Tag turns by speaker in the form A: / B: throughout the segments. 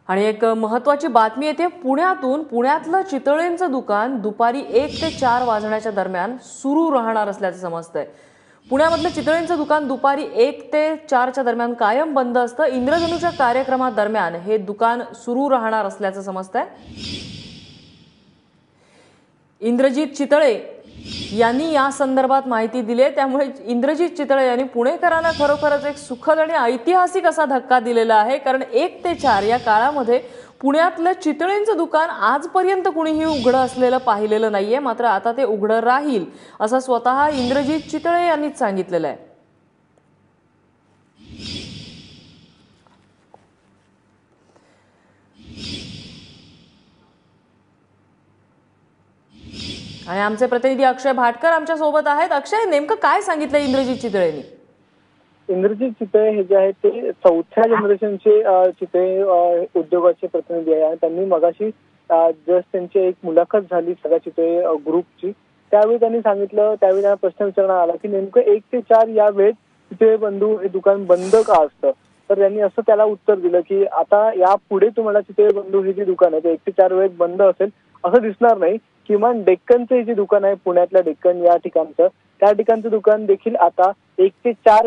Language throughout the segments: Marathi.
A: आणि एक महत्त्वाची बातमी येते पुण्यातून। पुण्यातलं चितळेंचं दुकान दुपारी 1 ते 4 वाजण्याच्या दरम्यान सुरू राहणार असल्याचं समजतंय। पुण्यामधलं चितळेंचं दुकान दुपारी 1 ते 4 च्या दरम्यान कायम बंद असतं। इंद्रधनुच्या कार्यक्रमादरम्यान हे दुकान सुरू राहणार असल्याचं समजतंय। इंद्रजीत चितळे यांनी या संदर्भात माहिती दिली आहे। त्यामुळे इंद्रजीत चितळे यांनी पुणेकरांना खरोखरच एक सुखद आणि ऐतिहासिक असा धक्का दिलेला आहे, कारण 1 ते 4 या काळामध्ये पुण्यातलं चितळेंचं दुकान आजपर्यंत कुणीही उघडं असलेलं पाहिलेलं नाहीये। मात्र आता ते उघडं राहील असं स्वतः इंद्रजीत चितळे यांनीच सांगितलेलं आहे। आणि आमचे प्रतिनिधी अक्षय भाटकर आमच्या सोबत आहेत। अक्षय, नेमकं काय सांगितलं इंद्रजीत चितळेंनी?
B: इंद्रजीत चितळे हे जे आहेत ते 4थ्या जनरेशनचे चितळे उद्योगाचे प्रतिनिधी आहे आणि त्यांनी मगाशी जस्ट त्यांची एक मुलाखत झाली सगळ्या चितळे ग्रुपची। त्यावेळी त्यांनी सांगितलं, त्यावेळी त्यांना प्रश्न विचारण्यात आला की नेमकं 1 ते 4 या वेळेत चितळे बंधू हे दुकान बंद का असतं। तर त्यांनी असं त्याला उत्तर दिलं की आता यापुढे तुम्हाला चितळे बंधू हे जे दुकान आहे ते 1 ते 4 वेळेत बंद असेल असं दिसणार नाही। किमान डेक्कनचे जे दुकान आहे पुण्यातल्या डेक्कन या ठिकाणचं, त्या ठिकाणचं दुकान देखील आता 1 ते 4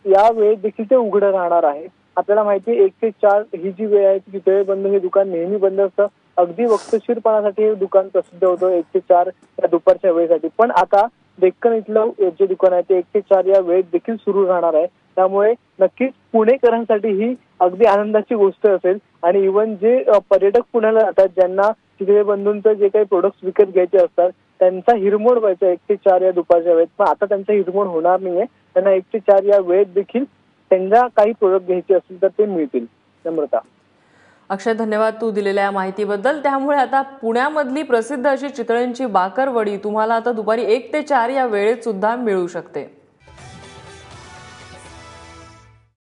B: या वेळेत देखील ते उघडं राहणार आहे। आपल्याला माहिती आहे 1 ते 4 ही जी वेळ आहे चितळे बंधू हे दुकान नेहमी बंद असतं। अगदी वक्तशीरपणासाठी हे दुकान प्रसिद्ध होतं 1 ते 4 या दुपारच्या वेळेसाठी। पण आता डेक्कन इथलं जे दुकान आहे ते 1 ते 4 या वेळेत देखील सुरू राहणार आहे। त्यामुळे नक्कीच पुणेकरांसाठी ही अगदी आनंदाची गोष्ट असेल। आणि इव्हन जे पर्यटक पुण्याला जातात, ज्यांना चितळे बंधूंचं जे काही प्रोडक्ट्स विकत घ्यायचे असतात त्यांचा हिरमोड व्हायचा 1 ते 4 या दुपारच्या वेळेत, पण आता त्यांचा हिरमोड होणार नाहीये। त्यांना 1 ते 4 या वेळेत देखील त्यांना काही प्रोडक्ट घ्यायचे असतील तर ते मिळतील। नम्रता।
A: अक्षय, धन्यवाद तू दिलेल्या माहितीबद्दल। त्यामुळे आता पुण्यामधली प्रसिद्ध अशी चितळेंची बाकरवडी तुम्हाला आता दुपारी 1 ते 4 या वेळेत सुद्धा मिळू शकते।